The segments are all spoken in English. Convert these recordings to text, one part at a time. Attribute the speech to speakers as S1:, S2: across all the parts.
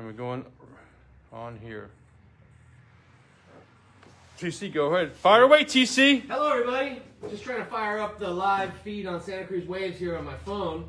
S1: And we're going on here. TC, go ahead. Fire away, TC.
S2: Hello, everybody. Just trying to fire up the live feed on Santa Cruz Waves here on my phone.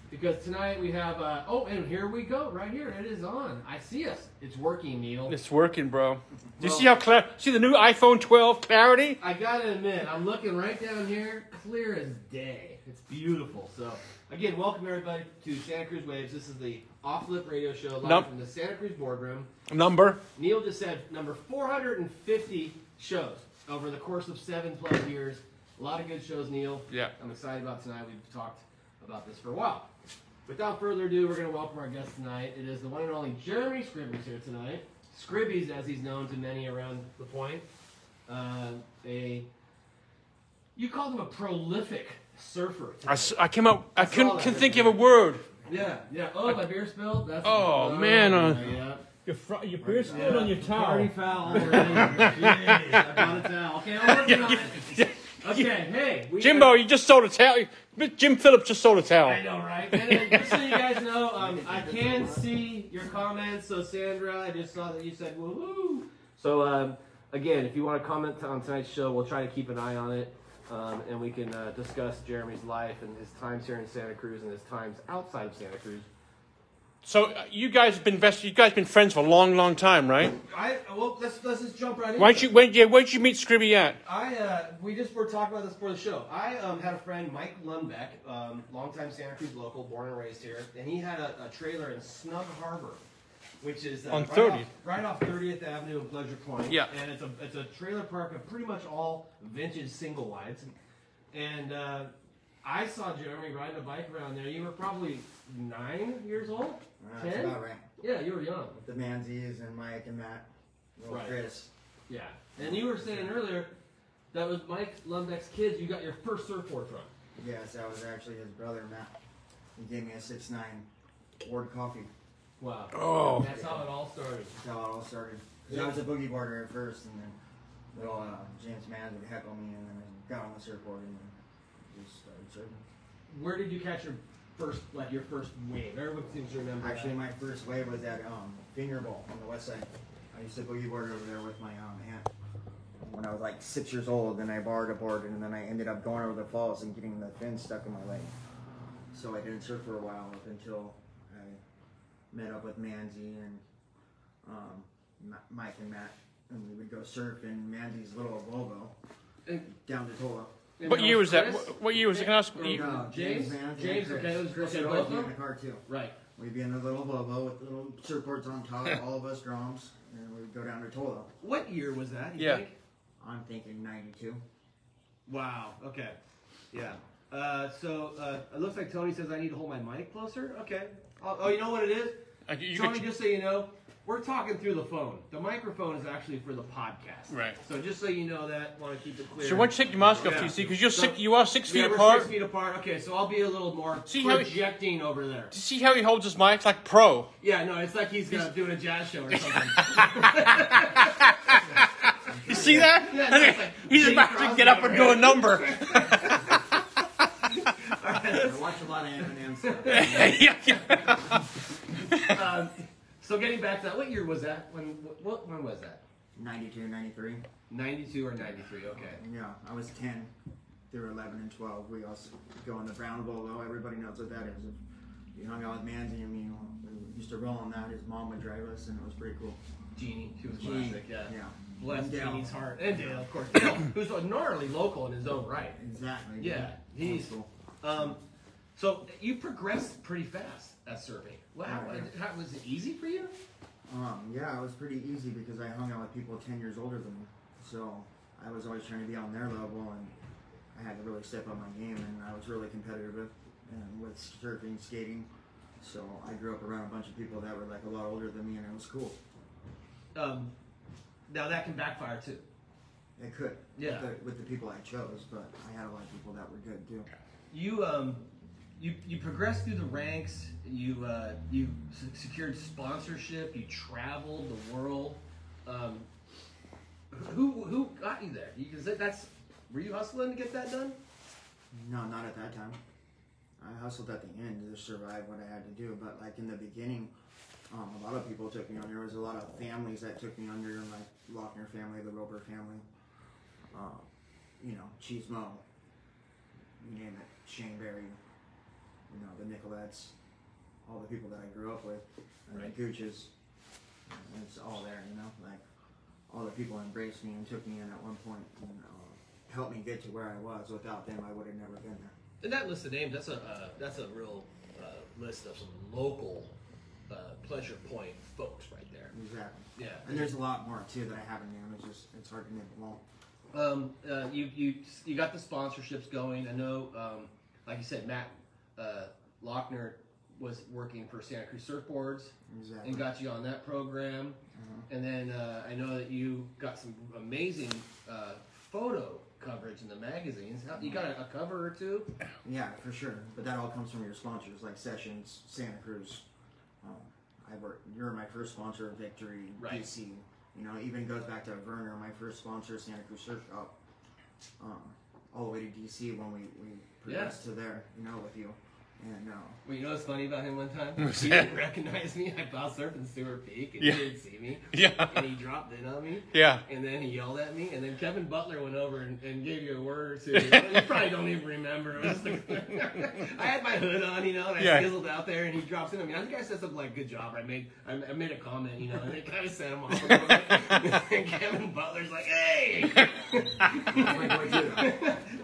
S2: Because tonight we have, oh, and here we go, right here. It is on. I see us. It's working, Neil.
S1: It's working, bro. Do you see how clear? See the new iPhone 12 clarity?
S2: I gotta admit, I'm looking right down here, clear as day. It's beautiful. So, again, welcome everybody to Santa Cruz Waves. This is the Off-Lip Radio Show live from the Santa Cruz boardroom.
S1: Number?
S2: Neil just said number 450 shows over the course of 7+ years. A lot of good shows, Neil.
S1: Yeah.
S2: I'm excited about tonight. We've talked about this for a while. Without further adu, we're going to welcome our guest tonight. It is the one and only Jeremy Scribner here tonight. Scribbies, as he's known to many around the point. You called him a prolific surfer.
S1: I came up. I couldn't think of a word.
S2: Yeah. Oh, my beer spilled. That's
S1: man.
S2: Yeah.
S1: Your beer spilled on your towel.
S2: Party foul already. Jeez, I got a towel. Okay, I'm working on it. Okay, hey.
S1: Jimbo, you just sold a towel. Jim Phillips just sold a towel.
S2: I know, right? And just so you guys know, I can see your comments. So, Sandra, I just saw that you said, woohoo. So, again, if you want to comment on tonight's show, we'll try to keep an eye on it. And we can discuss Jeremy's life and his times here in Santa Cruz and his times outside of Santa Cruz.
S1: So you guys have been friends for a long, long time, right?
S2: Well, let's just jump right in.
S1: Where'd you meet Scribby at?
S2: We just were talking about this before the show. I had a friend, Mike Lundbeck, longtime Santa Cruz local, born and raised here, and he had a trailer in Snug Harbor, which is
S1: on 30th,
S2: right off 30th Avenue in Pleasure Point.
S1: Yeah,
S2: and it's a trailer park of pretty much all vintage single wides, and I saw Jeremy riding a bike around there. You were probably 9 years old. 10?
S3: That's about right.
S2: Yeah, you were young.
S3: With the Manzies and Mike and Matt.
S2: Right.
S3: Chris.
S2: Yeah. And you were saying earlier that was Mike Lundbeck's kids. You got your first surfboard from.
S3: Yes, that was actually his brother, Matt. He gave me a 6'9" Ward Coffee.
S2: Wow.
S1: Oh.
S2: And that's how it all started.
S3: That's how it all started. I was a boogie boarder at first, and then little James Mann would heckle me, and then I got on the surfboard and then just started surfing.
S2: Where did you catch your first wave? Everyone seems to remember.
S3: Actually, my first wave was at Fingerball on the west side. I used to boogie board over there with my aunt. When I was like 6 years old, then I borrowed a board, and then I ended up going over the falls and getting the fin stuck in my leg. So I didn't surf for a while up until I met up with Manzi and Mike and Matt, and we would go surf in Manzi's little Volvo down to Tola.
S1: What year was that? What year was it? Can I ask?
S2: James, okay, it was Chris.
S3: Okay, both in the car too.
S2: Right.
S3: We'd be in the little Volvo with little surfboards on top, all of us drums, and we'd go down to Tola.
S2: What year was that? You think?
S3: I'm thinking 92.
S2: Wow. Okay. Yeah. So it looks like Tony says I need to hold my mic closer. Okay. Oh, you know what it is? Tony, just so you know, we're talking through the phone. The microphone is actually for the podcast.
S1: Right.
S2: So just so you know that, want to keep it clear.
S1: So why don't you take your mask off, TC? Because you are 6 feet
S2: we're
S1: apart.
S2: 6 feet apart. Okay, so I'll be a little more projecting over there.
S1: Do you see how he holds his mic? It's like pro.
S2: Yeah, no, it's like he's doing a jazz show or something.
S1: You see that?
S2: Yeah, no, it's like
S1: he's about to get up and do a number.
S3: I watch a lot of Eminem stuff.
S2: So getting back to that, what year was that? When was that?
S3: 92, 93.
S2: 92 or 93, okay.
S3: Yeah, I was 10 through 11 and 12. We also go on the brown Volvo. Everybody knows what that is. If you hung out with Manzi and me, we used to roll on that. His mom would drive us, and it was pretty cool.
S2: Jeannie, she was classic, yeah. Bless
S3: Dale.
S2: Jeannie's heart. And Dale, of course. Dale, who's gnarly local in his own right.
S3: Exactly.
S2: Yeah, he's cool. So you progressed pretty fast at surfing. Wow, was it easy for you?
S3: Yeah, it was pretty easy because I hung out with people 10 years older than me. So I was always trying to be on their level, and I had to really step up my game, and I was really competitive with surfing, skating. So I grew up around a bunch of people that were like a lot older than me, and it was cool.
S2: Now that can backfire too.
S3: It could.
S2: Yeah.
S3: With the people I chose, but I had a lot of people that were good too.
S2: You progressed through the ranks. You secured sponsorship. You traveled the world. Who got you there? Were you hustling to get that done?
S3: No, not at that time. I hustled at the end to survive what I had to do. But like in the beginning, A lot of people took me on. There was a lot of families that took me under, like Lochner family, the Roper family. You know, Cheesemo, you name it, Shane Berry, you know, the Nicolettes, all the people that I grew up with, and the Gooches. It's all there, you know, like all the people embraced me and took me in at one point and helped me get to where I was. Without them, I would have never been there.
S2: And that list of names, that's a real list of some local pleasure point folks right there.
S3: Exactly.
S2: Yeah.
S3: And there's a lot more too that I haven't named. It's hard to name them all.
S2: You got the sponsorships going. I know, like you said, Matt Lochner was working for Santa Cruz Surfboards and got you on that program. And then I know that you got some amazing photo coverage in the magazines. You got a cover or two?
S3: Yeah, for sure. But that all comes from your sponsors, like Sessions, Santa Cruz. You're my first sponsor of Victory, DC. You know, even goes back to Werner, my first sponsor, Santa Cruz Surf Shop. All the way to DC when we progressed to there, you know, with you. And
S2: well, you know what's funny about him one time? He didn't recognize me. I was surfing Stewart Peak, and he didn't see me.
S1: Yeah.
S2: And he dropped in on me.
S1: Yeah.
S2: And then he yelled at me, and then Kevin Butler went over and gave you a word or two. You probably don't even remember. It was I had my hood on, you know, and I sizzled out there, and he drops in on me. I think I said something like, "Good job." I made a comment, you know, and it kind of set him off a little bit. And Kevin Butler's like, "Hey."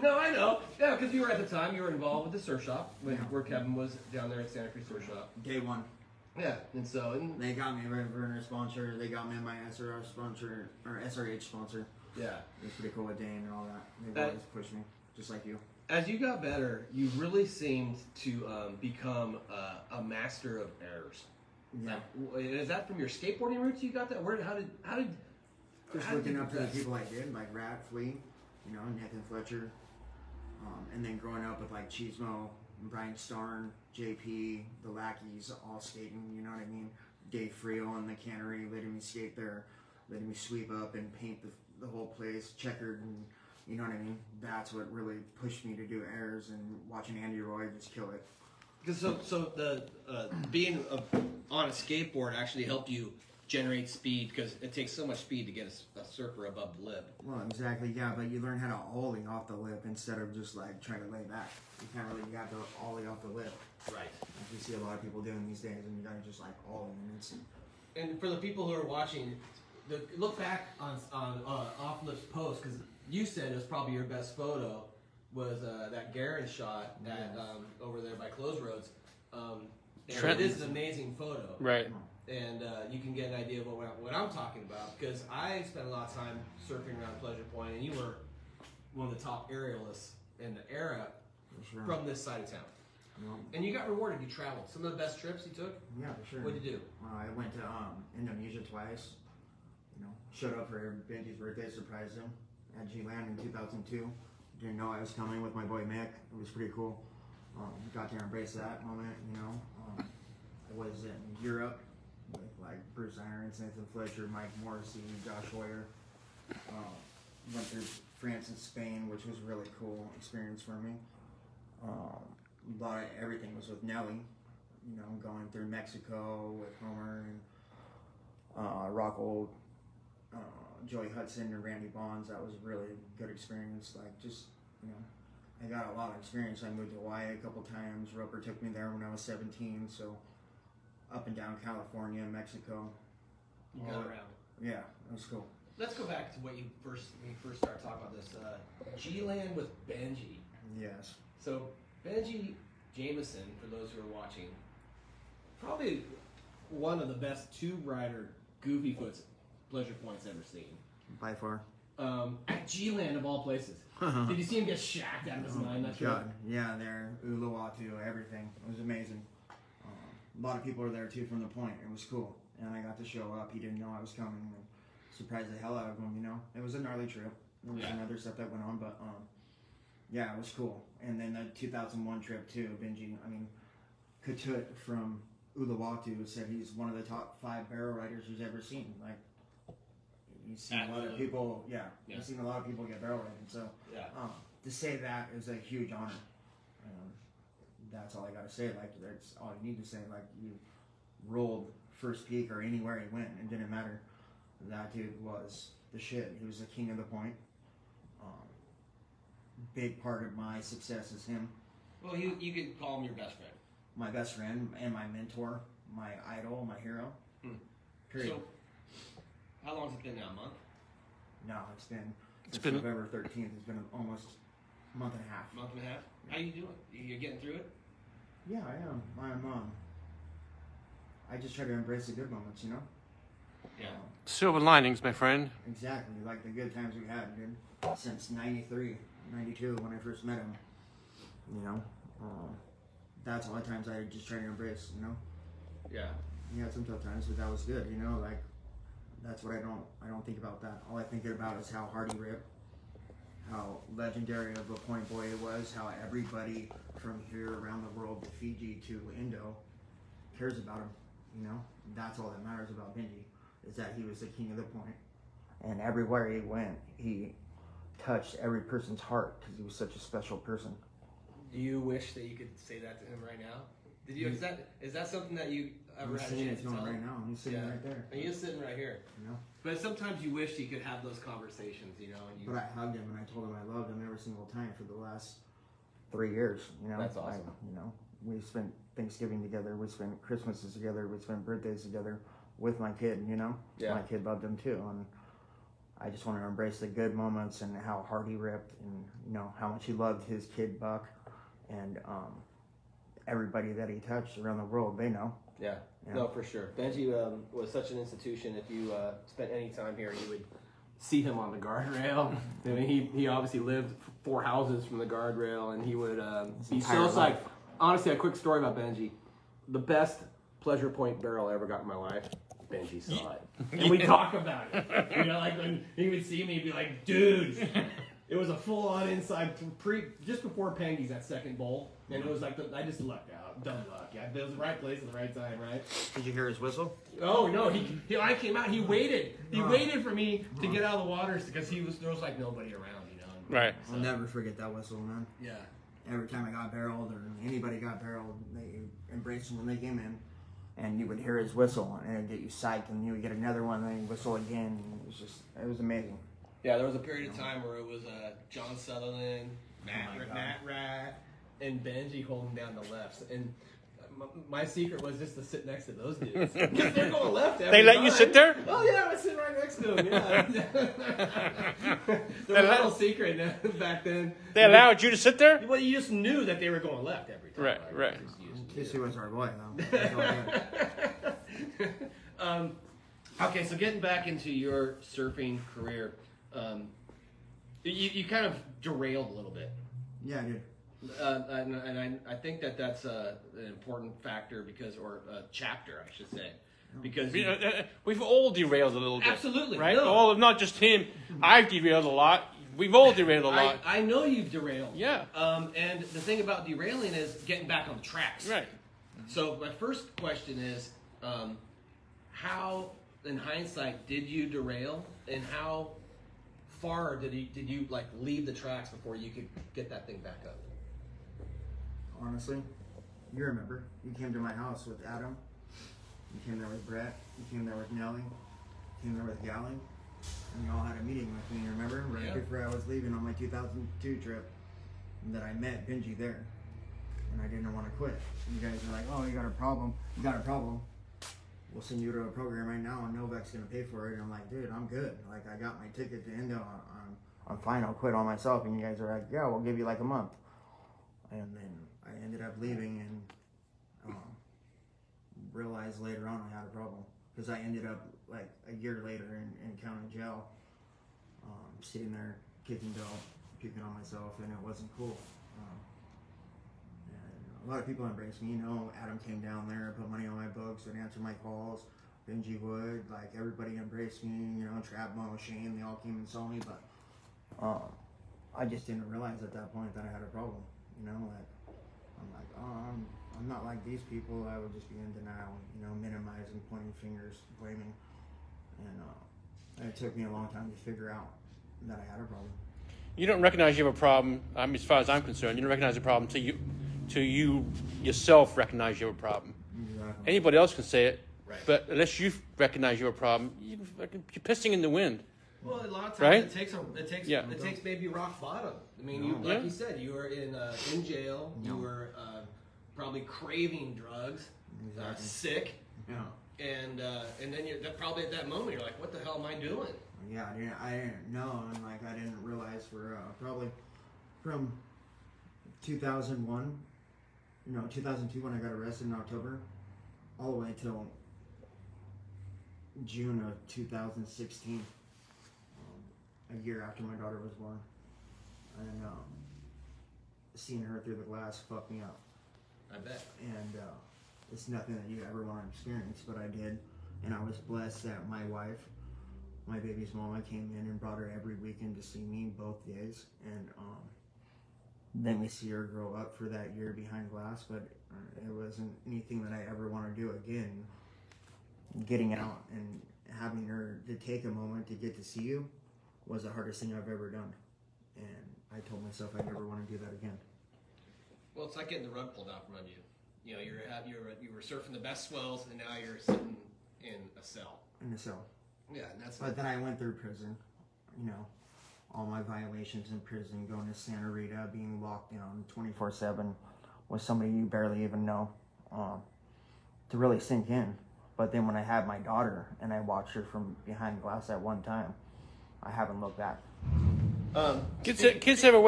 S2: No, I know. Yeah, because you were at the time, you were involved with the surf shop where Kevin was down there at Santa Cruz Surf Shop.
S3: Day one.
S2: Yeah, and so
S3: they got me a Werner sponsor. They got me my SRR sponsor or SRH sponsor.
S2: Yeah,
S3: it was pretty cool with Dane and all that. They always pushed me, just like you.
S2: As you got better, you really seemed to become a master of errors.
S3: Yeah.
S2: Like, is that from your skateboarding roots? You got that? How did?
S3: Just looking up to the people I did, like Rat Flea, you know, Nathan Fletcher, and then growing up with like Cheesemo, Brian Starn, JP, the Lackeys, all skating. You know what I mean? Dave Frio on the cannery, letting me skate there, letting me sweep up and paint the whole place checkered, and you know what I mean? That's what really pushed me to do airs, and watching Andy Roy just kill it.
S2: Because so the being on a skateboard actually helped you generate speed, because it takes so much speed to get a surfer above the lip.
S3: Well, exactly, yeah, but you learn how to ollie off the lip instead of just like trying to lay back. You have to ollie off the lip.
S2: Right.
S3: Like you see a lot of people doing these days, and you gotta just like ollie and it's.
S2: And for the people who are watching, look back on Off Lip's post, because you said it was probably your best photo was that Gagnon shot at over there by Close Roads. It is an amazing photo.
S1: Right.
S2: And you can get an idea of what I'm talking about, because I spent a lot of time surfing around Pleasure Point, and you were one of the top aerialists in the era from this side of town. And you got rewarded. You traveled. Some of the best trips you took?
S3: Yeah, for sure.
S2: What did you do?
S3: I went to Indonesia twice. You know, showed up for Benji's birthday, surprised him at G-Land in 2002. Didn't know I was coming with my boy Mick. It was pretty cool. Got to embrace that moment, you know. I was in Europe with like Bruce Irons, Nathan Fletcher, Mike Morrissey, Josh Hoyer. Went through France and Spain, which was a really cool experience for me. A lot of everything was with Nelly, you know, going through Mexico with Homer and Rocco, Joey Hudson and Randy Bonds. That was a really good experience. Like, just, you know, I got a lot of experience. I moved to Hawaii a couple times. Roper took me there when I was 17, so up and down California, Mexico.
S2: You got around.
S3: Yeah, it was cool.
S2: Let's go back to when you first started talking about this. G-Land with Benji.
S3: Yes.
S2: So Benji Jameson, for those who are watching, probably one of the best tube-rider goofy foots Pleasure Point's ever seen.
S3: By far.
S2: At G-Land of all places. Did you see him get shacked out of his mind? That's right.
S3: Yeah, there, Uluwatu, everything. It was amazing. A lot of people were there too from the point. It was cool, and I got to show up. He didn't know I was coming. And surprised the hell out of him. You know, it was a gnarly trip. There was another stuff that went on, but yeah, it was cool. And then the 2001 trip too, Benji. I mean, Katut from Uluwatu said he's one of the top 5 barrel riders he's ever seen. Like, you've seen a lot of people, you've seen a lot of people get barrel riding. So to say that is a huge honor. That's all I gotta say. Like, that's all you need to say. Like, you rolled First Peak or anywhere he went. It didn't matter. That dude was the shit. He was the king of the point. Big part of my success is him.
S2: Well, you could call him your best friend.
S3: My best friend and my mentor, my idol, my hero. Period.
S2: So, how long has it been now? A month?
S3: No, it's been November 13th. It's been almost a month and a half.
S2: Month and a half? How you doing? You're getting through it?
S3: Yeah, I am. I just try to embrace the good moments, you know?
S2: Yeah.
S1: Silver linings, my friend.
S3: Exactly, like the good times we had, dude. Since 93, 92, when I first met him. You know? That's all the times I just try to embrace, you know?
S2: Yeah.
S3: We had some tough times, but that was good, you know? Like, that's what I don't think about that. All I think about is how hard he ripped, how legendary of a point boy it was, how everybody from here around the world, to Fiji to Indo, cares about him, you know? That's all that matters about Benji, is that he was the king of the point. And everywhere he went, he touched every person's heart because he was such a special person.
S2: Do you wish that you could say that to him right now? Did you? Is that something that you ever had a chance to tell him?
S3: Right now. He's sitting right there.
S2: And he is sitting right here.
S3: You know.
S2: But sometimes you wish you could have those conversations, you know.
S3: But I hugged him and I told him I loved him every single time for the last 3 years. You know.
S2: That's awesome.
S3: You know, we spent Thanksgiving together. We spent Christmases together. We spent birthdays together with my kid. You know.
S2: Yeah.
S3: My kid loved him too, and I just want to embrace the good moments and how hard he ripped, and you know how much he loved his kid Buck, and everybody that he touched around the world. They know.
S2: Yeah. No, for sure. Benji was such an institution. If you spent any time here, you would see him on the guardrail. I mean, he obviously lived 4 houses from the guardrail, and he would be so psyched. Honestly, a quick story about Benji. The best pleasure point barrel I ever got in my life, Benji saw it. And we talk about it. You know, like when he would see me, he'd be like, dude, it was a full-on inside, just before Pengy's, that second bowl. And it was like, I just lucked out. Dumb luck. Yeah, it was the right place at the right time, right?
S3: Did you hear his whistle?
S2: Oh, no. I came out, he waited. He waited for me to get out of the water because there was like nobody around, you know?
S1: Right.
S3: So. I'll never forget that whistle, man.
S2: Yeah.
S3: Every time I got barreled or anybody got barreled, they embraced him when they came in. And you would hear his whistle, and it would get you psyched, and you would get another one, and then he'd whistle again. It was amazing.
S2: Yeah, there was a period of time where it was John Sutherland, Matt Rat, and Benji holding down the lefts. And my secret was just to sit next to those dudes. Because they're going left every
S1: They let
S2: time.
S1: you sit there?
S2: Oh, yeah, I was sitting right next to them, yeah. There was a little secret back then.
S1: They allowed you to sit there?
S2: Well, you just knew that they were going left every time.
S1: Right.
S3: Casey was our boy, though.
S2: Okay, so getting back into your surfing career, you kind of derailed a little bit.
S3: Yeah, I did.
S2: And I think that's an important factor or a chapter, I should say. Because
S1: we've all derailed a little bit.
S2: Absolutely.
S1: Right?
S2: No.
S1: All, not just him. I've derailed a lot. We've all derailed a lot.
S2: I know you've derailed.
S1: Yeah.
S2: And the thing about derailing is getting back on the tracks.
S1: Right.
S2: So my first question is, how, in hindsight, did you derail, and how far did you like leave the tracks before you could get that thing back up?
S3: Honestly, you remember. You came to my house with Adam. You came there with Brett. You came there with Nelly. You came there with Gally. And you all had a meeting with me, remember? Right before I was leaving on my 2002 trip. And that I met Benji there. And I didn't want to quit. And you guys were like, oh, you got a problem. You got a problem. We'll send you to a program right now and Novak's going to pay for it. And I'm like, dude, I'm good. Like, I got my ticket to Indo. I'm fine. I'll quit all myself. And you guys are like, yeah, we'll give you like a month. And then I ended up leaving and realized later on I had a problem. Because I ended up like a year later in county jail, sitting there kicking on myself, and it wasn't cool. A lot of people embraced me, you know. Adam came down there, put money on my books, would answer my calls. Benji would, like, everybody embraced me, you know. Trapmo, Shane, they all came and saw me, but I just didn't realize at that point that I had a problem, you know. Like, I'm like, oh, I'm not like these people. I would just be in denial, you know, minimizing, pointing fingers, blaming, and it took me a long time to figure out that I had a problem.
S1: You don't recognize you have a problem. As far as I'm concerned, you don't recognize a problem till you yourself recognize you have a problem.
S3: Exactly.
S1: Anybody else can say it.
S2: Right.
S1: But unless you recognize your problem, you're pissing in the wind.
S2: Well, a lot of times
S1: Right?
S2: it takes
S1: Yeah.
S2: it takes maybe rock bottom. I mean, you like you said, you were in jail. You were probably craving drugs, sick, and then you're probably at that moment you're like, what the hell am I doing?
S3: Yeah, I didn't know, and like I didn't realize for probably from 2001, 2002 when I got arrested in October, all the way till June of 2016, a year after my daughter was born, and seeing her through the glass fucked me up.
S2: I bet.
S3: And it's nothing that you ever want to experience, but I did, and I was blessed that my wife, my baby's mama, came in and brought her every weekend to see me both days, and then we see her grow up for that year behind glass, but it wasn't anything that I ever want to do again. Getting out and having her to take a moment to get to see you was the hardest thing I've ever done, and I told myself I never want to do that again.
S2: Well, it's like getting the rug pulled out from under you. You know, you were surfing the best swells, and now you're sitting in a cell.
S3: In a cell.
S2: Yeah, and that's.
S3: But then I went through prison. All my violations in prison, going to Santa Rita, being locked down 24/7 with somebody you barely even know, to really sink in. But then when I had my daughter and I watched her from behind glass at one time, I haven't looked back.
S1: Kids have a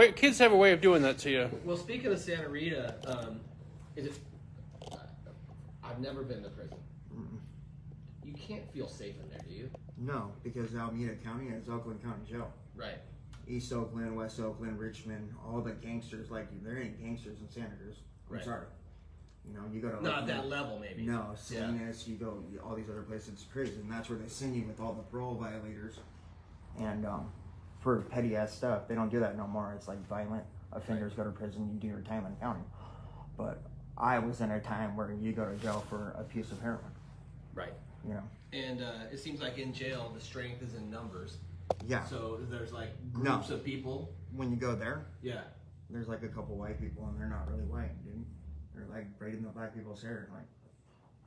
S1: way of doing that to you.
S2: Well, speaking of Santa Rita, I've never been to prison. You can't feel safe in there, do you?
S3: No, because Alameda County is Oakland County Jail.
S2: Right.
S3: East Oakland, West Oakland, Richmond, all the gangsters like you. There ain't gangsters in Santa Cruz. I'm sorry. You go to
S2: not at that level, maybe.
S3: No, Salinas, you go all these other places. It's prison. That's where they send you with all the parole violators, and for petty ass stuff. They don't do that no more. It's like violent offenders go to prison. You do your time in county. But I was in a time where you go to jail for a piece of heroin.
S2: Right. And it seems like in jail the strength is in numbers.
S3: Yeah.
S2: So there's like groups of people.
S3: When you go there,
S2: yeah,
S3: there's like a couple white people, and they're not really white, dude. They're like braiding the black people's hair, like.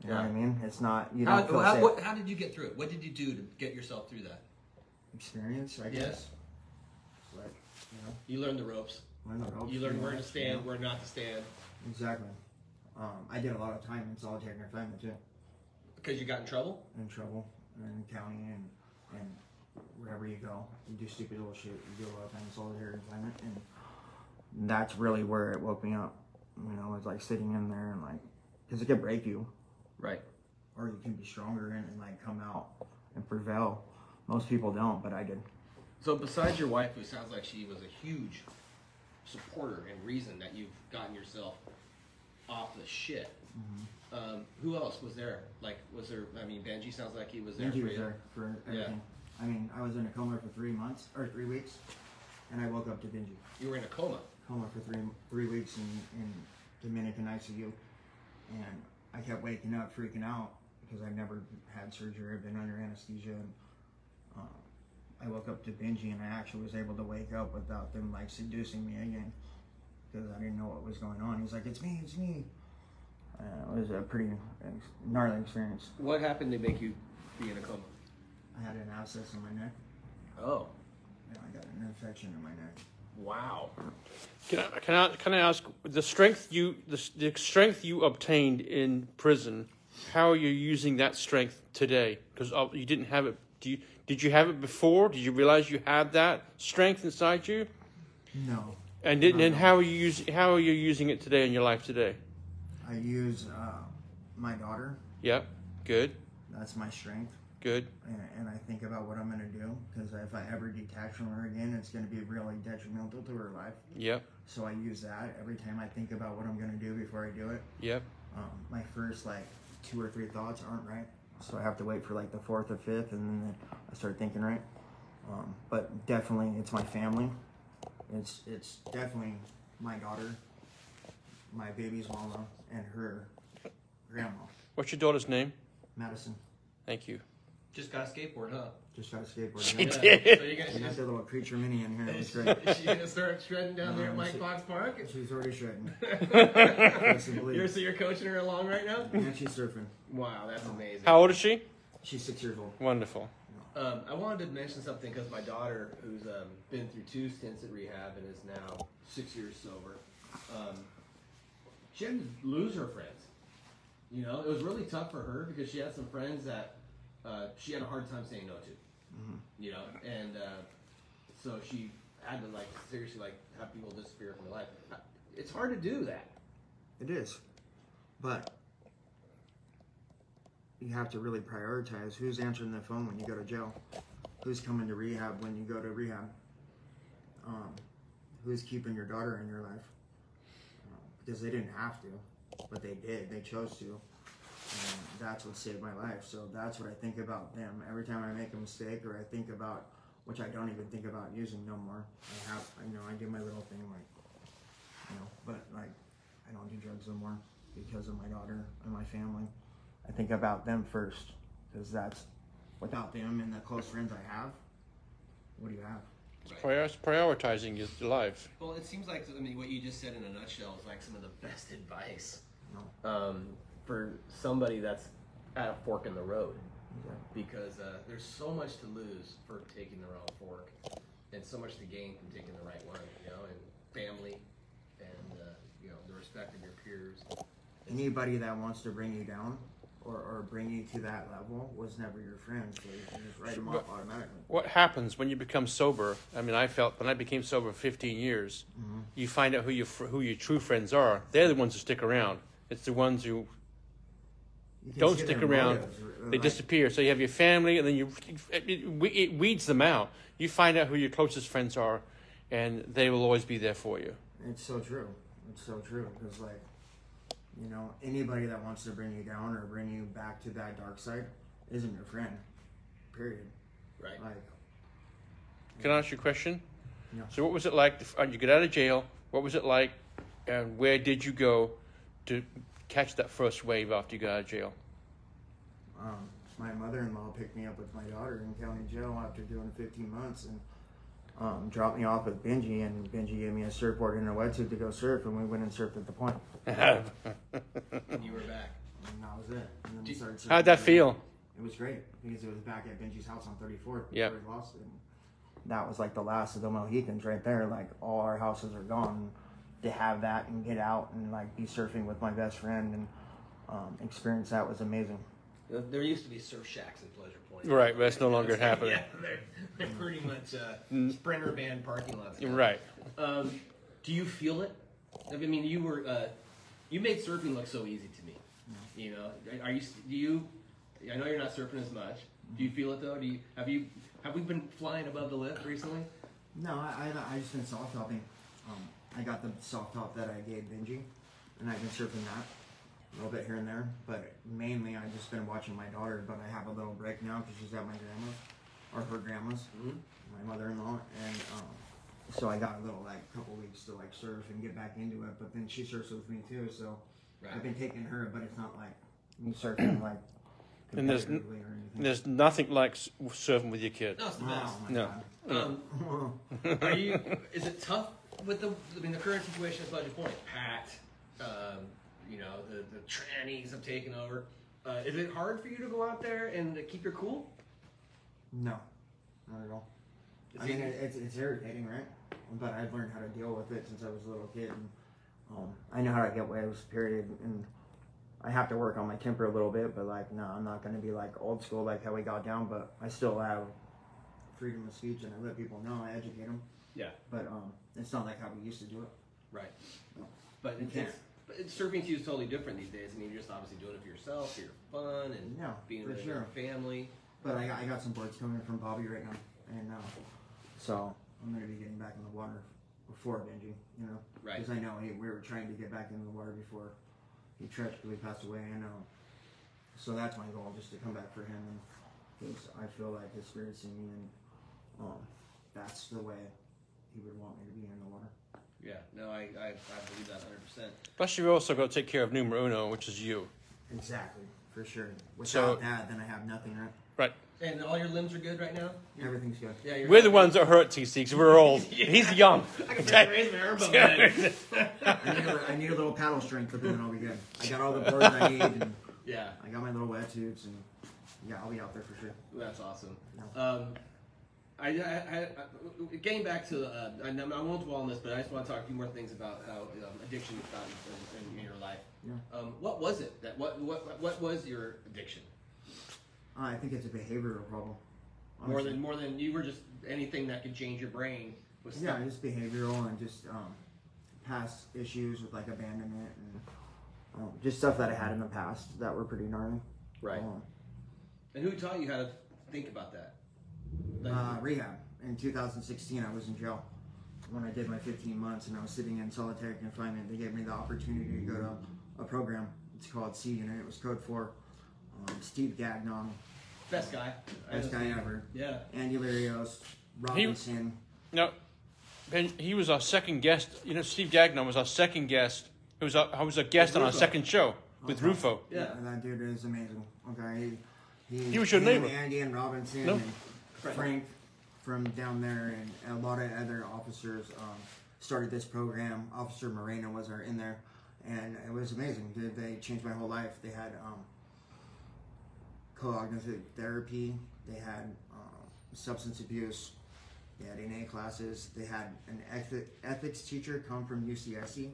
S3: You know what I mean? It's not. You don't feel safe.
S2: How did you get through it? What did you do to get yourself through that?
S3: Experience, I guess. Like,
S2: you learned the ropes. You learned where to stand, where not to stand.
S3: Exactly. I did a lot of time in solitary confinement too.
S2: Because you got in trouble?
S3: In county and wherever you go, you do stupid little shit. You do a lot of time in solitary confinement, and that's really where it woke me up. It's like sitting in there and like, because it can break you,
S2: right?
S3: Or you can be stronger and like come out and prevail. Most people don't, but I did.
S2: So besides your wife, who sounds like she was a huge supporter and reason that you've gotten yourself off the shit. Who else was there? Benji sounds like he was there.
S3: Benji was there for everything. Yeah. I was in a coma for 3 months or 3 weeks, and I woke up to Benji.
S2: You were in a coma?
S3: Coma for three weeks in Dominican ICU, and I kept waking up, freaking out because I've never had surgery. I've been under anesthesia, and I woke up to Benji, and I actually was able to wake up without them like seducing me again because I didn't know what was going on. He's like, "It's me, it's me." It was a pretty gnarly experience.
S2: What happened to make you be in a coma?
S3: I had an abscess in my neck.
S2: Oh.
S3: Yeah, I got an infection in my neck.
S2: Wow.
S1: Can I ask the strength you obtained in prison? How are you using that strength today? Because you didn't have it. Did you have it before? Did you realize you had that strength inside you?
S3: No.
S1: And how are you using it today in your life today?
S3: I use my daughter.
S1: Yep. Good.
S3: That's my strength.
S1: Good.
S3: And I think about what I'm going to do, because if I ever detach from her again, it's going to be really detrimental to her life.
S1: Yep.
S3: So I use that every time I think about what I'm going to do before I do it.
S1: Yep.
S3: My first 2 or 3 thoughts aren't right, so I have to wait for the 4th or 5th, and then I start thinking right. But definitely, it's my family. It's definitely my daughter, my baby's mama, and her grandma.
S1: What's your daughter's name?
S3: Madison.
S1: Thank you.
S2: Just got a skateboard, huh?
S3: Just got a skateboard.
S1: She
S3: Yeah.
S1: did.
S2: So you guys
S3: I got the little creature mini in here. It was
S2: is
S3: great.
S2: she gonna start shredding down there at Mike Fox Park?
S3: She's already shredding.
S2: So you're coaching her along right now?
S3: And she's surfing.
S2: Wow, that's amazing.
S1: How old is she?
S3: She's 6 years old.
S1: Wonderful.
S2: I wanted to mention something because my daughter, who's been through 2 stints at rehab and is now 6 years sober, she had to lose her friends. You know, it was really tough for her because she had some friends that she had a hard time saying no to.
S3: Mm-hmm.
S2: You know, and so she had to like seriously like have people disappear from her life. It's hard to do that.
S3: It is. But you have to really prioritize who's answering the phone when you go to jail, who's coming to rehab when you go to rehab, who's keeping your daughter in your life, because they didn't have to, but they did. They chose to, and that's what saved my life. So that's what I think about them every time I make a mistake, or I think about, which I don't even think about using no more. I do my little thing, but like I don't do drugs no more because of my daughter and my family. I think about them first, because that's, without them and the close friends I have, what do you have?
S1: Prioritizing your life.
S2: Well, it seems like, I mean, what you just said in a nutshell is like some of the best advice
S3: No.
S2: For somebody that's at a fork in the road.
S3: Exactly.
S2: Because there's so much to lose for taking the wrong fork, and so much to gain from taking the right one, you know, and family, and, you know, the respect of your peers.
S3: Anybody that wants to bring you down or bring you to that level was never your friend, so you can just write them off automatically.
S1: What happens when you become sober? I mean, I felt when I became sober 15 years, you find out who your true friends are. They're the ones who stick around. It's the ones who
S3: You can
S1: don't
S3: see
S1: stick
S3: their
S1: around.
S3: motives,
S1: They disappear. So you have your family, and then it weeds them out. You find out who your closest friends are, and they will always be there for you.
S3: It's so true. It's so true, because like, you know, anybody that wants to bring you down or bring you back to that dark side isn't your friend. Period.
S2: Right.
S3: Like,
S1: Can I ask you a question?
S3: Yeah.
S1: So what was it like, you get out of jail, what was it like, and where did you go to catch that first wave after you got out of jail?
S3: my mother-in-law picked me up with my daughter in county jail after doing 15 months and dropped me off with Benji, and Benji gave me a surfboard and a wetsuit to go surf, and we went and surfed at the point.
S2: And you were back.
S3: And that was it. And then we started surfing.
S1: How'd that feel?
S3: It was great, because it was back at Benji's house on 34th
S1: Yeah.
S3: before he lost it. And that was like the last of the Mohicans right there. Like, all our houses are gone. To have that and get out and like be surfing with my best friend and experience that was amazing.
S2: There used to be surf shacks in Pleasure Point.
S1: Right, but that's no longer happening.
S2: Yeah, they're pretty much Sprinter band parking lots now.
S1: Right.
S2: Do you feel it? I mean, you made surfing look so easy to me. You know, do you? I know you're not surfing as much. Do you feel it though? Have we been flying above the lip recently?
S3: No, I just been soft topping. I got the soft top that I gave Benji, and I've been surfing that a little bit here and there. But mainly, I've just been watching my daughter. But I have a little break now because she's at my grandma's, or her grandma's, my mother-in-law, and so I got a little like couple weeks to like surf and get back into it. But then she surfs with me too, so I've been taking her. But it's not like me surfing like
S1: And there's
S3: competitively or anything.
S1: There's nothing like surfing with your kid.
S2: No, it's the best.
S3: Oh my
S1: No.
S3: God.
S2: Is it tough with the current situation at Pleasure Point? Packed, you know, the trannies have taken over. Is it hard for you to go out there and keep your cool?
S3: No, not at all. I mean, it's irritating, right? But I've learned how to deal with it since I was a little kid, and I know how to get waves. Period. And I have to work on my temper a little bit, but like, no, I'm not going to be like old school, like how we got down. But I still have freedom of speech, and I let people know. I educate them.
S2: Yeah.
S3: But it's not like how we used to do it.
S2: Right.
S3: No.
S2: But surfing to you is totally different these days. I mean, you're just obviously doing it for yourself, for your fun, and
S3: Yeah,
S2: being
S3: for
S2: with
S3: sure.
S2: your family.
S3: But I got some boards coming from Bobby right now, and so I'm going to be getting back in the water before Benji, you know.
S2: Right.
S3: Because I know we were trying to get back into the water before he tragically passed away, and so that's my goal, just to come back for him, because I feel like his spirit's in me, and that's the way he would want me to be in the water.
S2: Yeah. No, I believe that 100%.
S1: Plus, you've also got to take care of numero uno, which is you.
S3: Exactly, for sure. Without that, then I have nothing, right?
S1: Right.
S2: And all your limbs are good right now?
S3: Everything's good.
S2: Yeah,
S1: We're the ones that hurt TC because we're old. He's young.
S2: I can just raise my arm above my
S3: I need a little paddle strength, but then I'll be good. I got all the boards I need, and
S2: yeah,
S3: I got my little wetsuits, and yeah, I'll be out there for sure.
S2: that's awesome.
S3: No.
S2: I getting back to I won't dwell on this, but I just want to talk a few more things about how addiction has gotten in your life.
S3: Yeah.
S2: What was it that what was your addiction?
S3: I think it's a behavioral problem.
S2: Honestly. More than you were just anything that could change your brain. Was
S3: Yeah, just behavioral and just past issues with like abandonment and just stuff that I had in the past that were pretty gnarly.
S2: Right. And who taught you how to think about that?
S3: Rehab. In 2016, I was in jail when I did my 15 months, and I was sitting in solitary confinement. They gave me the opportunity to go to a program. It's called C Unit. It was code for Steve Gagnon.
S2: Best guy.
S3: Best guy ever.
S2: Yeah.
S3: Andy Larios, Robinson.
S1: He was our second guest. You know, Steve Gagnon was our second guest. I was a guest on our second show with Rufo.
S3: Yeah. And that dude is amazing. Okay.
S1: He was your neighbor.
S3: Andy and Robinson and Frank from down there, and a lot of other officers started this program. Officer Moreno was in there, and it was amazing. They changed my whole life. They had cognitive therapy. They had substance abuse. They had NA classes. They had an ethics teacher come from UCSC,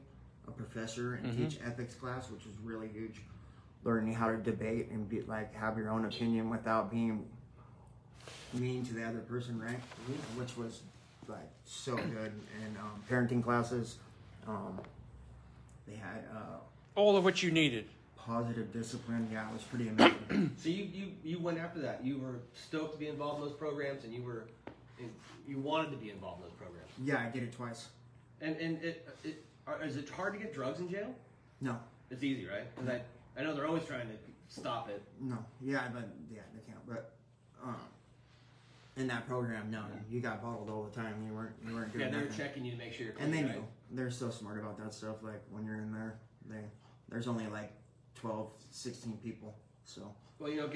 S3: a professor, and teach ethics class, which was really huge. Learning how to debate and have your own opinion without being mean to the other person, right? Which was like so good. And parenting classes, they had
S1: all of what you needed.
S3: Positive discipline. Yeah, it was pretty amazing.
S2: So you went after that. You were stoked to be involved in those programs, and you wanted to be involved in those programs.
S3: Yeah, I did it twice.
S2: And is it hard to get drugs in jail?
S3: No.
S2: It's easy, right? Because I know they're always trying to stop it.
S3: No. Yeah, they can't. But in that program, no, you got bottled all the time. You weren't doing
S2: Yeah, they were
S3: nothing.
S2: checking you to make sure you're clean,
S3: And they
S2: right?
S3: knew. They're so smart about that stuff. Like when you're in there, there's only like 12, 16 people. So.
S2: Well, you know,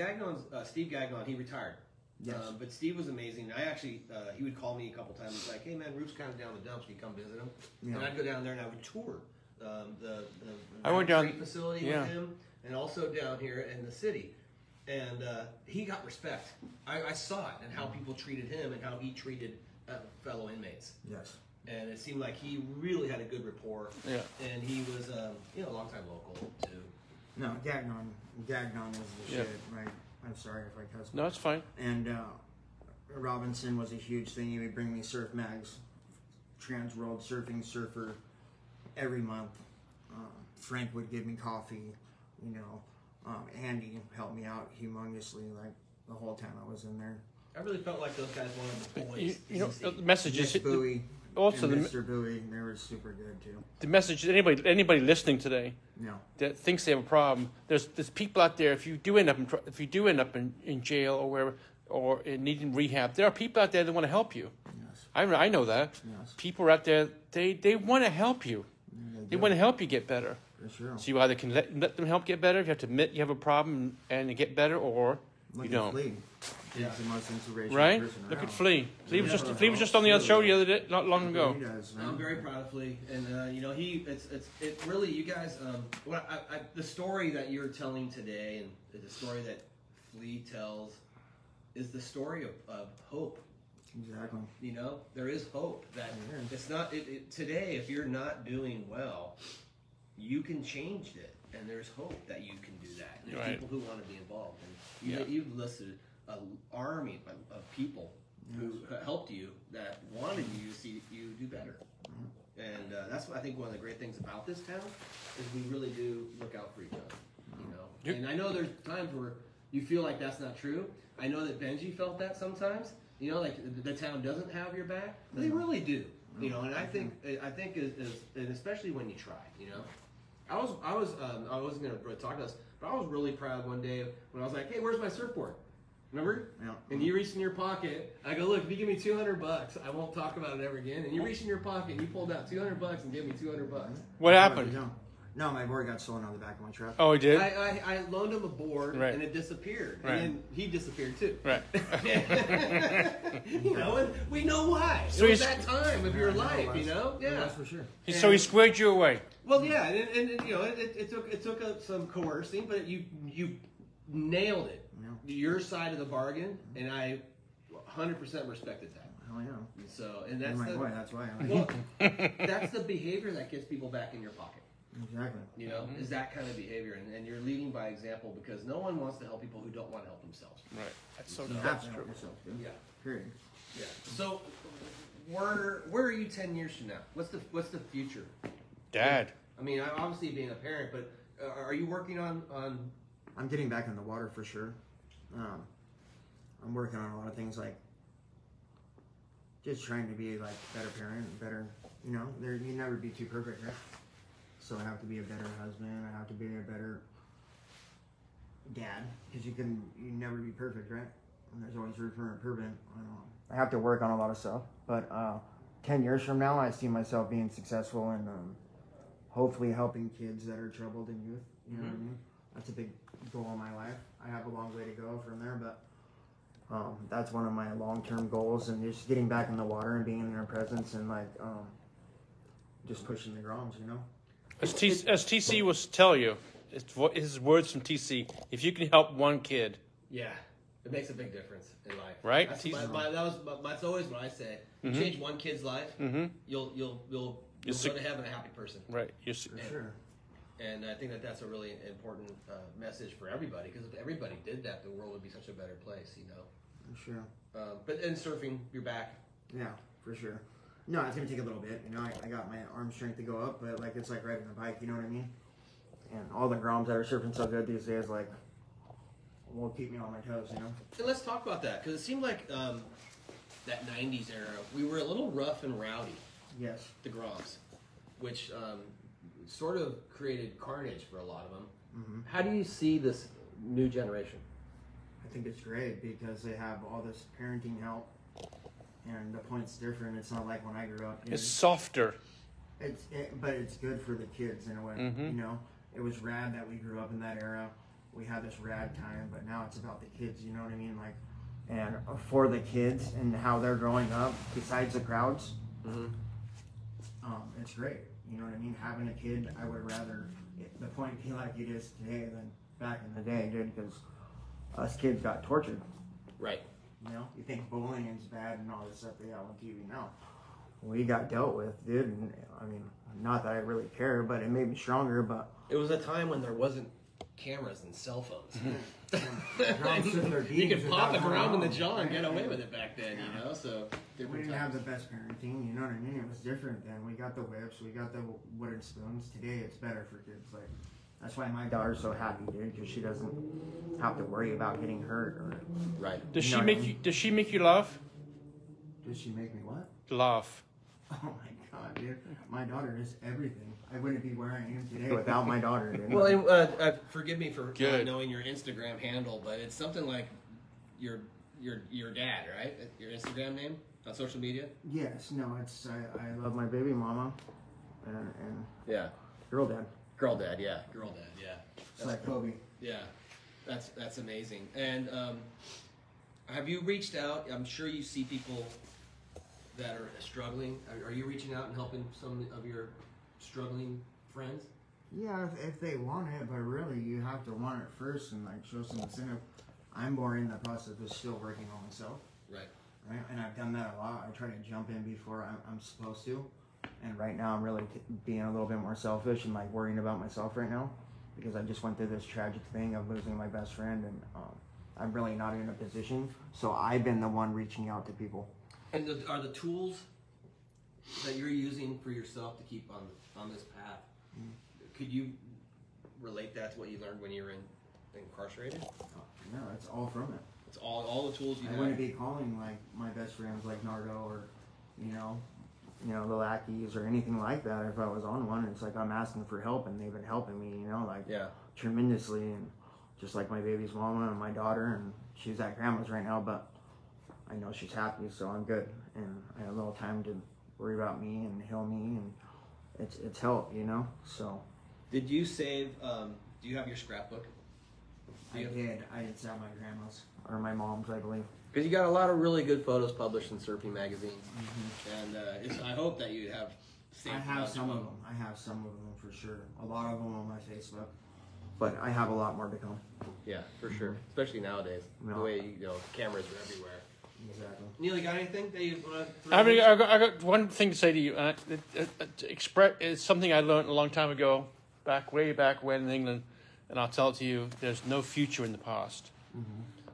S2: Steve Gagnon, he retired.
S3: Yes.
S2: But Steve was amazing. I actually, he would call me a couple times. He's like, "Hey man, Roof's kind of down the dumps. Can you come visit him?"
S3: Yeah.
S2: And I'd go down there and I would tour the
S1: I went down
S2: facility with him, and also down here in the city. And he got respect. I saw it and how people treated him and how he treated fellow inmates.
S3: Yes.
S2: And it seemed like he really had a good rapport.
S1: Yeah.
S2: And he was, a long-time local too.
S3: No, Gagnon is the shit. Right. I'm sorry if I cuss.
S1: No, it's fine.
S3: And Robinson was a huge thing. He would bring me surf mags, Trans World Surfing Surfer, every month. Frank would give me coffee. You know, Andy helped me out humongously. Like the whole time I was in there.
S2: I really felt like those guys wanted the boys.
S1: You know, the messages.
S3: Bowie.
S1: Also,
S3: and Mr. Bowie, they were super good too.
S1: The message. Anybody listening today
S3: No.
S1: that thinks they have a problem. There's people out there. If you do end up in jail or wherever or in needing rehab, there are people out there that want to help you.
S3: Yes.
S1: I know that.
S3: Yes.
S1: People are out there. They want to help you. They want to help you get better.
S3: For sure.
S1: So you either can let them help get better. If you have to admit you have a problem and get better, or
S3: Look
S1: you don't.
S3: Flea. He's the most inspirational
S1: Right?
S3: person
S1: Look
S3: around.
S1: at Flea. Flea was just on the other show the other day, not long ago.
S3: He does, man.
S2: I'm very proud of Flea, and it really, you guys. The story that you're telling today, and the story that Flea tells, is the story of hope.
S3: Exactly.
S2: You know, there is hope that it's not today. If you're not doing well, you can change it, and there's hope that you can do that. And there's people who want to be involved, and you've listed an army of people who helped you that wanted you to see you do better. And that's what I think one of the great things about this town is we really do look out for each other. You know, and I know there's times where you feel like that's not true. I know that Benji felt that sometimes. You know, like the town doesn't have your back, but they really do. You know, and I think and especially when you try. You know, I wasn't gonna really talk to us, but I was really proud one day when I was like, "Hey, where's my surfboard?" Remember?
S3: Yeah.
S2: And you reached in your pocket. I go, "Look, if you give me $200, I won't talk about it ever again." And you reached in your pocket and you pulled out $200 and gave me $200.
S1: What happened?
S3: No, my board got stolen out of the back of my truck.
S1: Oh, he did?
S2: I loaned him a board,
S1: Right.
S2: and it disappeared.
S1: Right.
S2: And then he disappeared, too.
S1: Right.
S2: You know, and we know why.
S1: So
S2: it was
S1: he's-
S2: that time of your life, you know?
S3: Yeah,
S2: Yeah.
S3: that's for sure.
S1: So he squared you away.
S2: Well, yeah, and you know, it took some coercing, but you nailed it.
S3: Yeah.
S2: Your side of the bargain, and I 100% respected that.
S3: Hell yeah.
S2: So, and
S3: You're
S2: that's
S3: my
S2: the
S3: boy, that's why.
S2: well, that's the behavior that gets people back in your pocket.
S3: Exactly.
S2: You know, is that kind of behavior, and you're leading by example because no one wants to help people who don't want to help themselves.
S1: Right. That's so
S3: You have to help yourself, dude.
S2: Yeah.
S3: Period.
S2: Yeah. So, where are you 10 years from now? What's the future?
S1: Dad.
S2: I mean, obviously being a parent, but are you working on?
S3: I'm getting back in the water for sure. I'm working on a lot of things like just trying to be like a better parent, better, you know, you never be too perfect, right? So I have to be a better husband. I have to be a better dad because you never be perfect, right? And there's always room for improvement. I have to work on a lot of stuff, but 10 years from now, I see myself being successful and hopefully helping kids that are troubled in youth. You know what I mean? That's a big goal in my life. I have a long way to go from there, but that's one of my long-term goals, and just getting back in the water and being in their presence and like just pushing the groms, you know.
S1: As TC was tell you, his words from TC. If you can help one kid,
S2: Yeah, it makes a big difference in life.
S1: Right?
S2: That's always what I say. You change one kid's life, you'll go to heaven a happy person.
S1: right?
S3: For sure.
S2: And I think that's a really important message for everybody, because if everybody did that, the world would be such a better place, you know.
S3: For sure.
S2: But in surfing, you're back.
S3: Yeah, for sure. No, it's gonna take a little bit. You know, I got my arm strength to go up, but like it's like riding a bike. You know what I mean? And all the groms that are surfing so good these days, like, will keep me on my toes. You know.
S2: And let's talk about that, because it seemed like that 90s era, we were a little rough and rowdy,
S3: Yes.
S2: the groms, which sort of created carnage for a lot of them.
S3: Mm-hmm.
S2: How do you see this new generation?
S3: I think it's great because they have all this parenting help, and the point's different. It's not like when I grew up.
S1: It's softer.
S3: But it's good for the kids in a way.
S1: Mhm.
S3: You know, it was rad that we grew up in that era. We had this rad time, but now it's about the kids. You know what I mean? Like, and for the kids and how they're growing up, besides the crowds, it's great. You know what I mean? Having a kid, I would rather the point be like it is today than back in the day, dude. Because us kids got tortured.
S2: Right.
S3: You know, you think bullying is bad and all this stuff they have on TV now. We got dealt with, dude. And, I mean, not that I really care, but it made me stronger. But
S2: It was a time when there wasn't cameras and cell phones. You could pop it around in the jaw and get away with it back then, you know? So
S3: we didn't have the best parenting, you know what I mean? It was different then. We got the whips, we got the wooden spoons. Today it's better for kids. Like, that's why my daughter's so happy, dude, because she doesn't have to worry about getting hurt or.
S2: Right.
S1: Does
S3: You
S1: she
S3: know
S1: make
S3: what I
S1: you?
S3: mean?
S1: Does she make you laugh?
S3: Does she make me what?
S1: Laugh.
S3: Oh my god, dude. My daughter is everything. I wouldn't be where I am today without my daughter, dude.
S2: Well, forgive me for
S1: Good.
S2: not knowing your Instagram handle, but it's something like your dad, right? Your Instagram name on social media?
S3: Yes, no, it's I love my baby mama and
S2: Yeah.
S3: girl dad.
S2: Girl dad, yeah. Girl dad, yeah.
S3: It's like Kobe.
S2: Yeah. That's amazing. And have you reached out? I'm sure you see people that are struggling. Are you reaching out and helping some of your struggling friends?
S3: Yeah, if they want it, but really you have to want it first and like show some incentive. I'm more in the process of still working on myself.
S2: Right.
S3: Right, and I've done that a lot. I try to jump in before I'm supposed to, and right now I'm really being a little bit more selfish and like worrying about myself right now, because I just went through this tragic thing of losing my best friend, and I'm really not in a position. So I've been the one reaching out to people.
S2: And are the tools that you're using for yourself to keep on this path? Could you relate that to what you learned when you were incarcerated?
S3: No, it's all from it.
S2: It's all the tools you
S3: I
S2: have.
S3: wouldn't be calling like my best friends like Nardo or, you know, the lackeys or anything like that if I was on one. It's like I'm asking for help and they've been helping me, you know, like tremendously. And just like my baby's mama and my daughter, and she's at grandma's right now, but I know she's happy, so I'm good. And I have a little time to worry about me and heal me, and it's help, you know. So
S2: Did you save? Do you have your scrapbook?
S3: I did. It's at my grandma's or my mom's, I believe.
S2: Because you got a lot of really good photos published in Surfing Magazine, and I hope that you have.
S3: I have some of them. I have some of them for sure. A lot of them on my Facebook, but I have a lot more to come.
S2: Yeah, for sure. Especially nowadays, the way cameras are everywhere.
S3: Exactly.
S2: Neil, you got anything that you want to?
S1: I got one thing to say to you. It's something I learned a long time ago, way back when in England, and I'll tell it to you. There's no future in the past.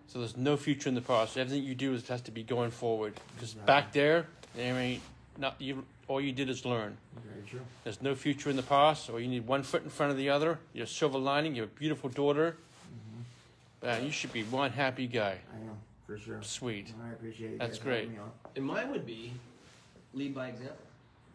S1: So there's no future in the past. Everything you do has to be going forward. Because back there ain't not you. All you did is learn.
S3: Very true.
S1: There's no future in the past, or you need one foot in front of the other. You're a silver lining. You have a beautiful daughter. You should be one happy guy.
S3: I am, for sure.
S1: Sweet.
S3: I appreciate it.
S1: That's great.
S2: And mine would be lead by example.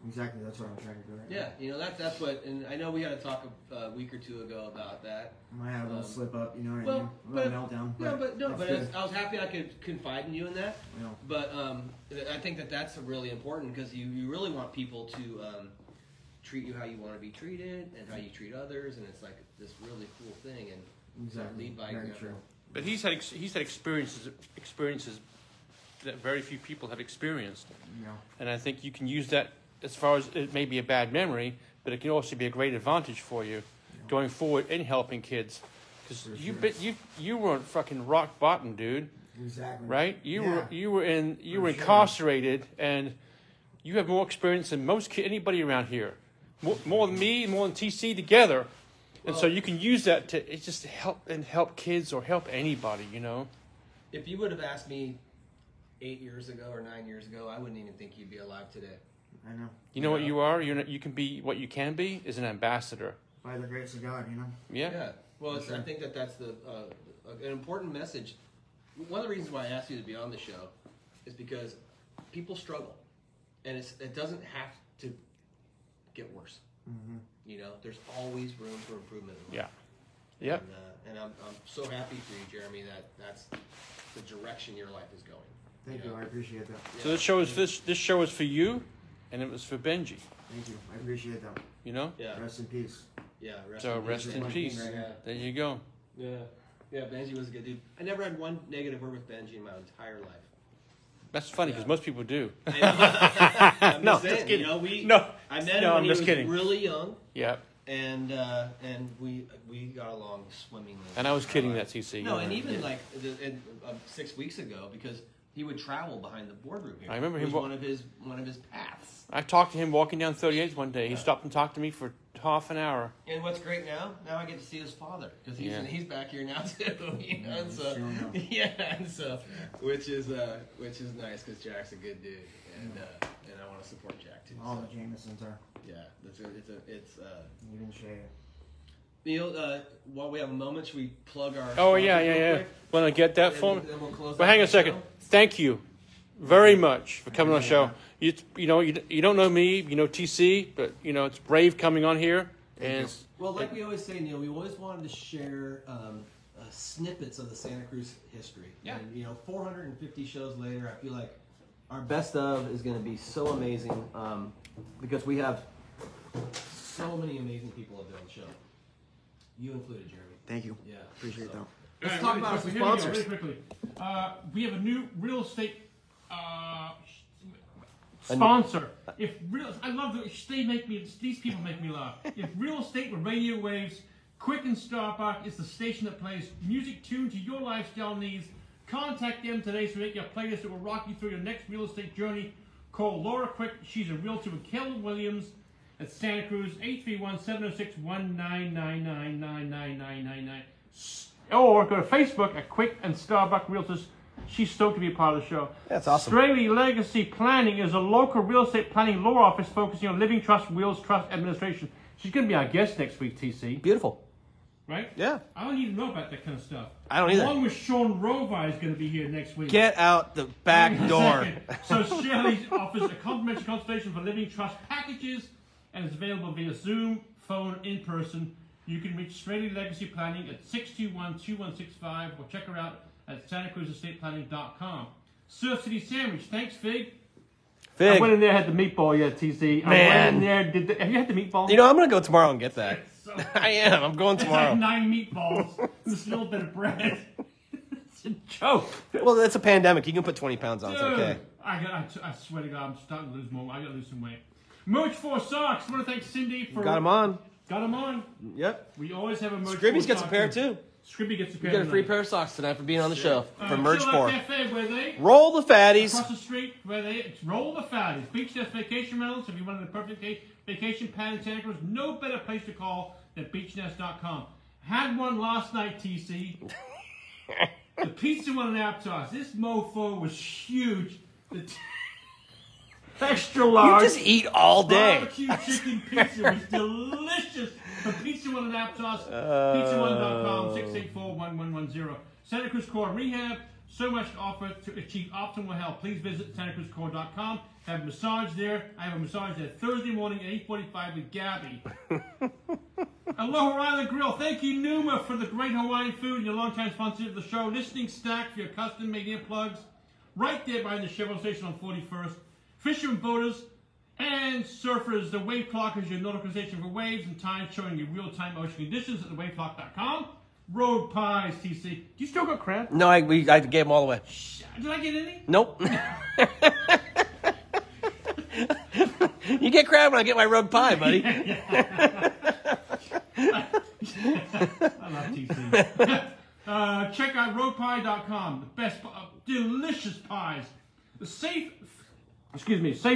S3: Exactly, that's what I'm trying to do right
S2: Yeah, that's what, and I know we had a talk a week or two ago about that.
S3: I might have a little slip up, you know what I mean? A little meltdown.
S2: I was happy I could confide in you in that.
S3: Yeah.
S2: But I think that's really important because you really want people to treat you how you want to be treated and how you treat others, and it's like this really cool thing. And lead by example.
S3: True.
S1: But he's had experiences that very few people have experienced.
S3: Yeah.
S1: And I think you can use that as far as it may be a bad memory, but it can also be a great advantage for you going forward in helping kids. Because you weren't fucking rock bottom, dude.
S3: Exactly.
S1: Right? You were incarcerated, and you have more experience than anybody around here. More than me, more than TC together. And so you can use that to just help kids or help anybody, you know.
S2: If you would have asked me 8 years ago or 9 years ago, I wouldn't even think you'd be alive today.
S3: I know.
S1: You know what you are? You can be what you can be is an ambassador.
S3: By the grace of God, you know?
S1: Yeah.
S2: Yeah. Well, I think that's an important message. One of the reasons why I asked you to be on the show is because people struggle. And it doesn't have to get worse.
S3: Mm-hmm.
S2: You know, there's always room for improvement.
S1: Yeah. Yep.
S2: And I'm so happy for you, Jeremy, that's the direction your life is going.
S3: Thank you. I appreciate that.
S1: So this show is for you, and it was for Benji.
S3: Thank you. I appreciate that.
S1: You know?
S2: Yeah.
S3: Rest in peace.
S2: Yeah.
S1: Rest in peace.
S3: Right.
S1: There you go.
S2: Yeah. Yeah, Benji was a good dude. I never had one negative word with Benji in my entire life.
S1: That's funny because most people do.
S2: I'm
S1: No,
S2: just saying,
S1: just kidding.
S2: you
S1: No.
S2: I met him when he was
S1: kidding.
S2: really young.
S1: Yeah.
S2: And we got along swimmingly.
S1: And I was kidding that, TC.
S2: No, and even 6 weeks ago, because he would travel behind the boardroom here.
S1: I remember him.
S2: It was one of his paths.
S1: I talked to him walking down 38th one day. He stopped and talked to me for half an hour.
S2: And what's great now I get to see his father because he's back here now too. You know, and so which is nice because Jack's a good dude, and I want to support Jack too.
S3: All the Jamesons are.
S2: Yeah, it's
S3: Even Shay.
S2: Neil, while we have a moment, should we plug our?
S1: Oh yeah. Want to get that for me?
S2: Then we'll close
S1: But
S2: out
S1: hang on
S2: the
S1: a second.
S2: show.
S1: Thank you very much for coming on the show. You don't know me, you know TC, but it's brave coming on here. And
S2: Well, like we always say, Neil, we always wanted to share snippets of the Santa Cruz history.
S1: Yeah.
S2: And 450 shows later, I feel like our best of is going to be so amazing because we have so many amazing people that on the show. You included, Jeremy.
S3: Thank you.
S2: Yeah.
S3: Appreciate that.
S2: Let's talk about some sponsors.
S4: Really quickly. We have a new real estate sponsor. I love these people make me laugh. If real estate with radio waves, Quick and Starbuck is the station that plays music tuned to your lifestyle needs. Contact them today to make your playlist that will rock you through your next real estate journey. Call Laura Quick. She's a realtor with Keller Williams at Santa Cruz, 831-706-1999-9999. Or go to Facebook at Quick and Starbuck Realtors. She's stoked to be a part of the show.
S2: That's awesome.
S4: Straley Legacy Planning is a local real estate planning law office focusing on living trust, wills, trust administration. She's going to be our guest next week, TC.
S2: Beautiful.
S4: Right?
S2: Yeah.
S4: I don't even know about that kind of stuff.
S2: I don't either.
S4: Along with Sean Rovi is going to be here next week.
S2: Get out the back door.
S4: So Shirley offers a complimentary consultation for living trust packages and is available via Zoom, phone, in person. You can reach Straley Legacy Planning at 621-2165 or check her out at SantaCruzEstatePlanning.com. Surf City Sandwich. Thanks, Fig. I went in there, had the meatball yet, TC.
S2: Man.
S4: I went in there, have you had the meatball?
S2: I'm going to go tomorrow and get that.
S4: It's
S2: So
S5: I am. I'm going
S4: it's like
S5: tomorrow.
S4: 9 meatballs and this little bit of bread. It's a joke.
S5: Well, it's a pandemic. You can put 20 pounds on. It's
S4: Dude,
S5: okay.
S4: I swear to God, I'm starting to lose more. I got to lose some weight. Merch for socks. I want to thank Cindy for...
S5: Got him on.
S4: Got him on.
S5: Yep.
S4: We always have a merch
S5: Scribby's
S4: for
S5: gets a
S4: sock
S5: pair too.
S4: Scribby gets a pair.
S5: You get a free
S4: tonight.
S5: pair of socks tonight for being on the show. For Merch
S4: Chill
S5: 4.
S4: Out Cafe, where they...
S5: Roll the fatties.
S4: Across the street, where they roll the fatties. Beach Nest Vacation Rentals. If you want the perfect vacation pad in Santa Cruz, no better place to call than beachnest.com. Had one last night, TC. The pizza one in Aptos. This mofo was huge. The extra
S5: You
S4: large
S5: just eat all day.
S4: barbecue chicken pizza was delicious. For Pizza One in Aptos, pizza1.com, 684-1110. Santa Cruz Core Rehab. So much to offer to achieve optimal health. Please visit santacruzcore.com. Have a massage there. I have a massage there Thursday morning at 8:45 with Gabby. Aloha Island Grill. Thank you, Numa, for the great Hawaiian food and your longtime sponsor of the show. Listening stack for your custom-made earplugs. Right there behind the Chevrolet station on 41st. Fishermen, boaters, and surfers. The wave clock is your notification for waves and tides showing you real-time ocean conditions at thewaveclock.com. Road pies, TC. Do you still got crab?
S5: No, I gave them all away.
S4: Did I get any?
S5: Nope. You get crab when I get my rug pie, buddy.
S4: I love TC. Check out roadpie.com. The best, delicious pies. The safe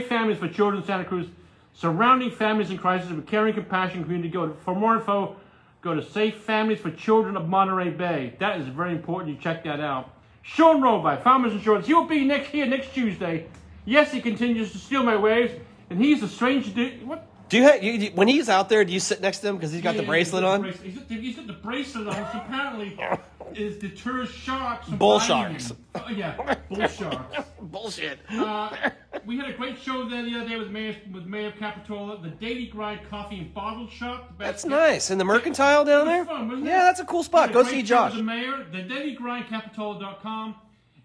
S4: families for children in Santa Cruz. Surrounding families in crisis with caring, compassion, community. For more info, go to Safe Families for Children of Monterey Bay. That is very important. You check that out. Sean Roby, Farmers Insurance. He will be here next Tuesday. Yes, he continues to steal my waves, and he's a strange dude. What?
S5: Do you when he's out there? Do you sit next to him because he's got the bracelet on?
S4: He's got the bracelet on, which apparently deters sharks. From
S5: Bull
S4: biting
S5: sharks.
S4: him. Yeah, bull sharks.
S5: Bullshit.
S4: We had a great show there the other day with Mayor Capitola, the Daily Grind Coffee and Bottle Shop.
S5: That's nice. And the Mercantile down there?
S4: Fun, wasn't it?
S5: Yeah, that's a cool spot. Go see Josh.
S4: The mayor, the dailygrindcapitola.com,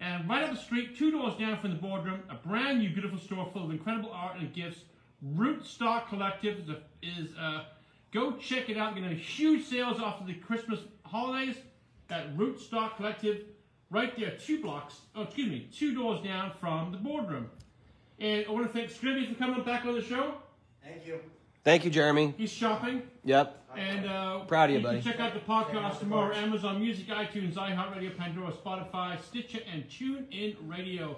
S4: and right up the street, 2 doors down from the boardroom, a brand new beautiful store full of incredible art and gifts. Rootstock Collective is go check it out. We're going to have huge sales after the Christmas holidays at Rootstock Collective, right there, 2 doors down from the boardroom. And I want to thank Scribby for coming back on the show.
S3: Thank you.
S5: Thank you, Jeremy.
S4: He's shopping.
S5: Yep.
S4: And
S5: proud of you,
S4: can
S5: buddy.
S4: check out the podcast tomorrow. Amazon Music, iTunes, iHeartRadio, Pandora, Spotify, Stitcher, and TuneIn Radio.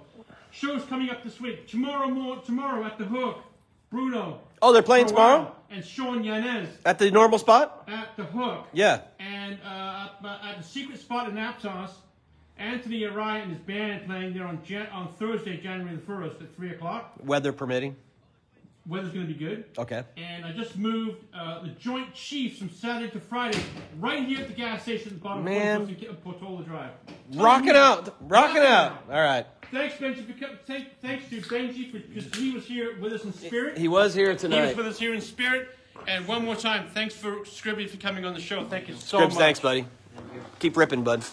S4: Shows coming up this week. Tomorrow at the Hook, Bruno.
S5: Oh, they're playing tomorrow?
S4: And Sean Yanez
S5: At the normal spot?
S4: at the Hook.
S5: Yeah.
S4: And at the secret spot in Aptos, Anthony Araya and his band playing there on Thursday, January the 1st at 3 o'clock.
S5: Weather permitting.
S4: Weather's going to be good.
S5: Okay.
S4: And I just moved the Joint Chiefs from Saturday to Friday right here at the gas station at the bottom
S5: Man.
S4: of Portola Drive.
S5: Rocking out. Rocking out. All right.
S4: Thanks, Benji, for coming. Thanks to Benji because he was here with us in spirit.
S5: He was here
S4: He was
S5: tonight.
S4: with us here in spirit. And one more time, thanks for Scribby for coming on the show. Thank you so
S5: Scribs,
S4: much.
S5: thanks, buddy. Keep ripping, bud.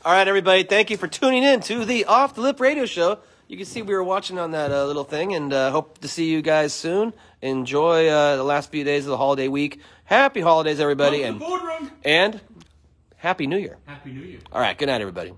S5: All right, everybody. Thank you for tuning in to the Off the Lip Radio Show. You can see we were watching on that little thing, and hope to see you guys soon. Enjoy the last few days of the holiday week. Happy holidays, everybody,
S4: Welcome to the boardroom.
S5: and Happy New Year.
S4: Happy New Year.
S5: All right, good night, everybody.